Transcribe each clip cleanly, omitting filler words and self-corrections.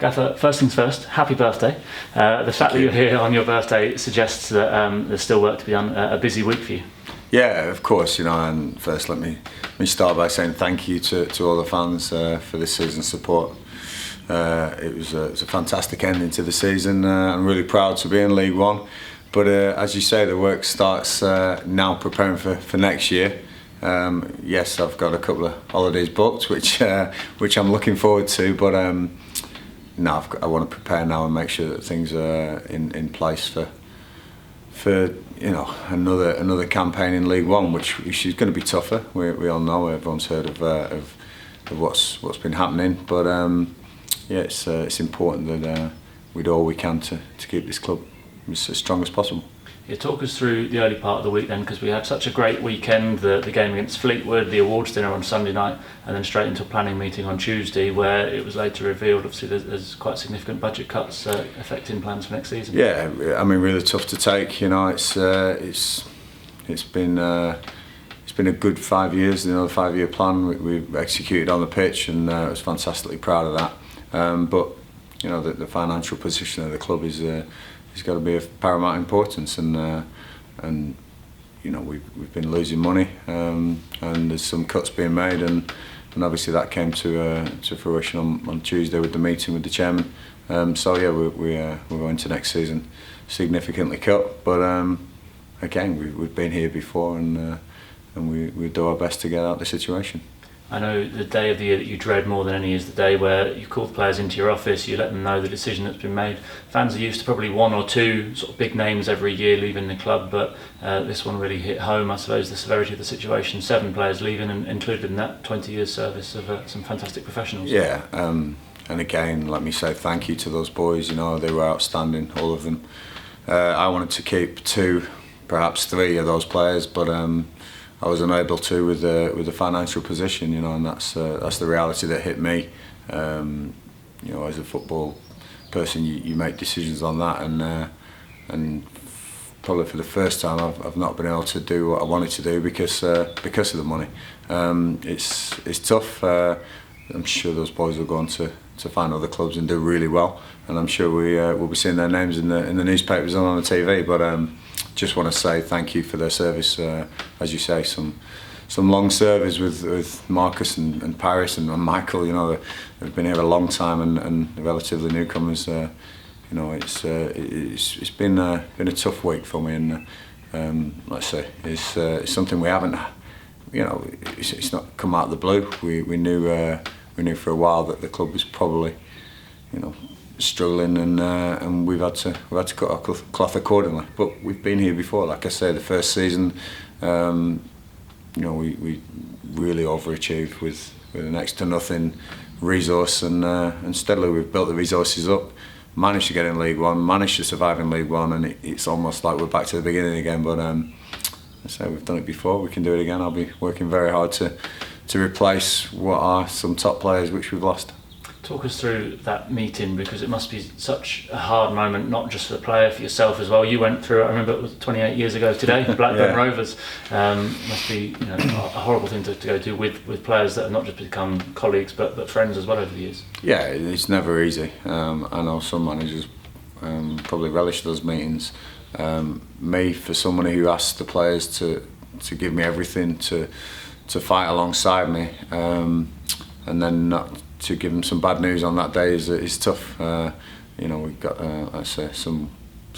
Gaffer, first things first, happy birthday. The fact that you're here on your birthday suggests that there's still work to be done, a busy week for you. Yeah, of course, and first let me start by saying thank you to all the fans for this season's support. It was a fantastic ending to the season. I'm really proud to be in League One, but as you say, the work starts now preparing for next year. Yes, I've got a couple of holidays booked, which I'm looking forward to, but no, I want to prepare now and make sure that things are in place for another campaign in League One, which is going to be tougher. We all know, everyone's heard of what's been happening, but yeah, it's important that we do all we can to keep this club as strong as possible. Yeah, talk us through the early part of the week then, because we had such a great weekend, the game against Fleetwood, the awards dinner on Sunday night, and then straight into a planning meeting on Tuesday, where it was later revealed obviously there's quite significant budget cuts affecting plans for next season. Yeah, I mean, really tough to take. It's been a good 5 years. The 5-year plan we've executed on the pitch, and I was fantastically proud of that. But the financial position of the club is. It's got to be of paramount importance, and we've been losing money, and there's some cuts being made, and obviously that came to fruition on Tuesday with the meeting with the chairman. So yeah, we're going to next season significantly cut, but again we've been here before, and we do our best to get out of the situation. I know the day of the year that you dread more than any is the day where you call the players into your office, you let them know the decision that's been made. Fans are used to probably one or two sort of big names every year leaving the club, but this one really hit home, I suppose, the severity of the situation. 7 players leaving, and included in that 20 years service of some fantastic professionals. Yeah, and again, let me say thank you to those boys. They were outstanding, all of them. I wanted to keep 2, perhaps 3 of those players, but I was unable to with the financial position, and that's the reality that hit me. As a football person, you make decisions on that, and probably for the first time, I've not been able to do what I wanted to do because of the money. It's tough. I'm sure those boys will go on to find other clubs and do really well, and I'm sure we'll be seeing their names in the newspapers and on the TV. But just want to say thank you for their service. As you say, some long service with Marcus and Paris and Michael. They've been here a long time, and the relatively newcomers. It's been a tough week for me, and like I say, it's something we haven't. It's not come out of the blue. We knew for a while that the club was probably, struggling, and we've had to cut our cloth accordingly. But we've been here before. Like I say, the first season, we really overachieved with next to nothing resource, and steadily we've built the resources up, managed to get in League One, managed to survive in League One, and it's almost like we're back to the beginning again. But I say we've done it before, we can do it again. I'll be working very hard to replace what are some top players which we've lost. Talk us through that meeting, because it must be such a hard moment, not just for the player, for yourself as well. You went through it, I remember it was 28 years ago today, Blackburn Yeah. Rovers. Must be a horrible thing to go do with players that have not just become colleagues but friends as well over the years. Yeah, it's never easy. I know some managers probably relish those meetings. Me, for somebody who asks the players to give me everything, to fight alongside me, and then not to give them some bad news on that day is tough. We've got, I say, some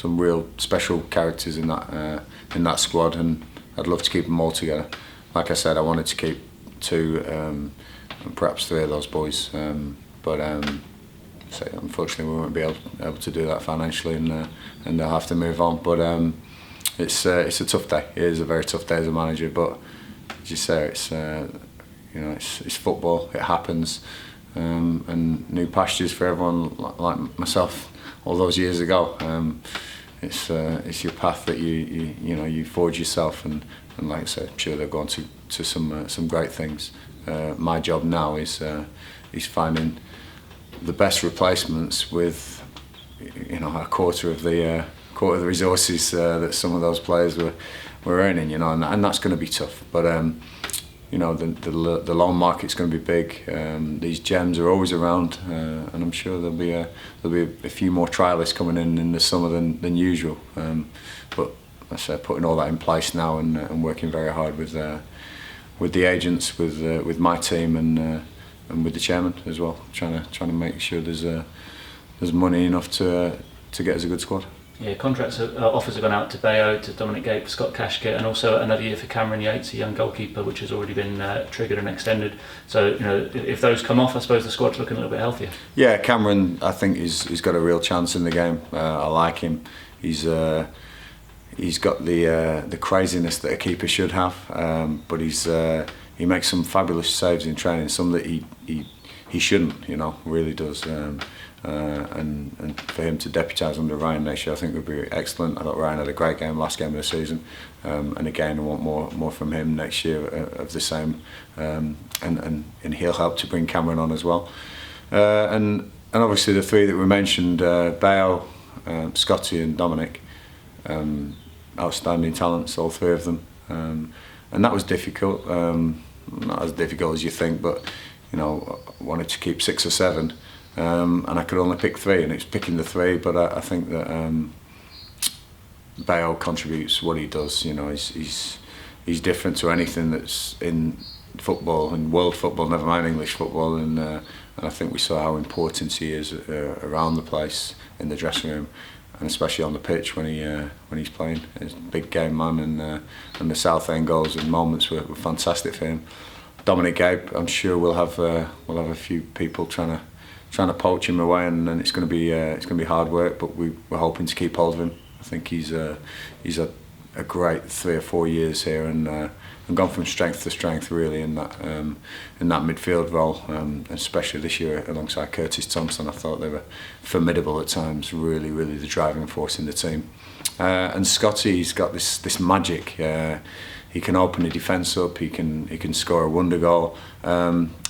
real special characters in that squad, and I'd love to keep them all together. Like I said, I wanted to keep 2, and perhaps 3 of those boys, but unfortunately we won't be able to do that financially, and they'll have to move on. But it's a tough day. It is a very tough day as a manager, but as you say, it's football. It happens. And new pastures for everyone like myself all those years ago. It's your path that you forge yourself, and like I said, I'm sure they've gone to some great things. My job now is finding the best replacements with a quarter of the resources that some of those players were earning, and that's going to be tough. But you know, the loan market's going to be big. These gems are always around, and I'm sure there'll be a few more trialists coming in the summer than usual. But I say, putting all that in place now and working very hard with the agents, with my team, and with the chairman as well, trying to make sure there's money enough to get us a good squad. Yeah, contracts offers have gone out to Bayo, to Dominic Gape, Scott Cashkett, and also another year for Cameron Yates, a young goalkeeper, which has already been triggered and extended. So, you know, if those come off, I suppose the squad's looking a little bit healthier. Yeah, Cameron, I think he's got a real chance in the game. I like him. He's got the craziness that a keeper should have, but he makes some fabulous saves in training, some that he shouldn't, you know, really does. And for him to deputise under Ryan next year, I think would be excellent. I thought Ryan had a great game last game of the season, and again I want more from him next year of the same, and he'll help to bring Cameron on as well, and obviously the three that we mentioned, Bayo, Scotty and Dominic, outstanding talents, all three of them, and that was difficult, not as difficult as you think, but you know, I wanted to keep 6 or 7. And I could only pick 3, and it's picking the 3. But I think that Bayo contributes what he does. You know, he's different to anything that's in football, in world football, never mind English football. And I think we saw how important he is around the place, in the dressing room, and especially on the pitch when he's playing. He's a big game man, and the Southend goals and moments were fantastic for him. Dominic Gape, I'm sure we'll have a few people trying to poach him away, and it's going to be hard work. But we're hoping to keep hold of him. I think he's a great 3 or 4 years here, and gone from strength to strength really in that midfield role, especially this year alongside Curtis Thompson. I thought they were formidable at times, really the driving force in the team. And Scotty's got this magic. He can open the defence up. He can score a wonder goal.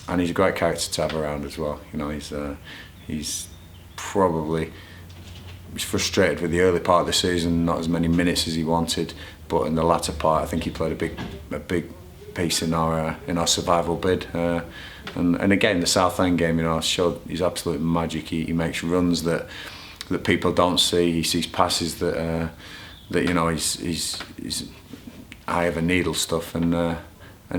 And he's a great character to have around as well. You know, he's probably frustrated with the early part of the season, not as many minutes as he wanted, but in the latter part, I think he played a big piece in our survival bid. And again, the Southend game, you know, showed his absolute magic. He makes runs that people don't see. He sees passes that you know he's eye of a needle stuff, and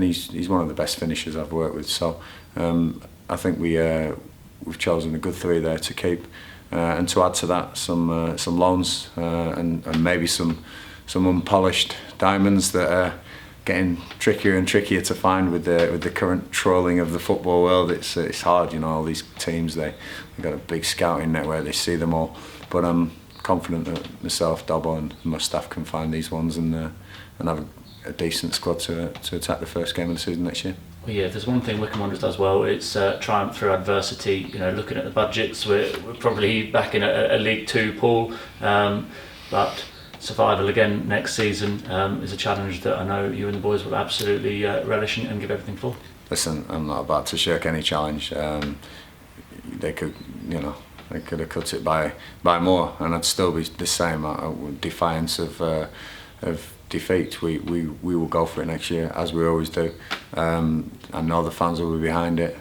he's one of the best finishers I've worked with. So I think we've chosen a good 3 there to keep, and to add to that some loans, and maybe some unpolished diamonds that are getting trickier and trickier to find with the current trolling of the football world. It's hard, you know. All these teams, they've got a big scouting network. They see them all, but I'm confident that myself, Dobbo, and my staff can find these ones and have a decent squad to attack the first game of the season next year. Well, yeah, if there's one thing Wycombe Wanderers does well, it's triumph through adversity. You know, looking at the budgets, we're probably back in a League 2 pool, but survival again next season is a challenge that I know you and the boys will absolutely relish and give everything for. Listen, I'm not about to shirk any challenge. They could have cut it by more, and I'd still be the same. Defiance of defeat. We will go for it next year, as we always do. I know the fans will be behind it.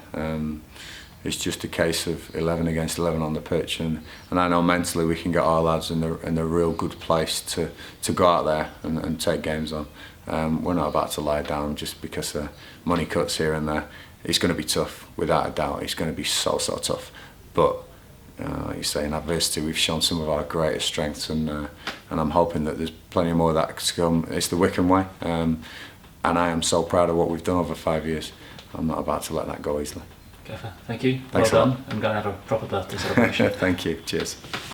It's just a case of 11 against 11 on the pitch, and I know mentally we can get our lads in a real good place to go out there and take games on. We're not about to lie down just because of money cuts here and there. It's going to be tough, without a doubt. It's going to be so tough. But like you say, in adversity, we've shown some of our greatest strengths, and I'm hoping that there's plenty more of that to come. It's the Wycombe way, and I am so proud of what we've done over 5 years. I'm not about to let that go easily. Gaffer, thank you. Thanks well done. I'm going to have a proper birthday celebration. Thank you. Cheers.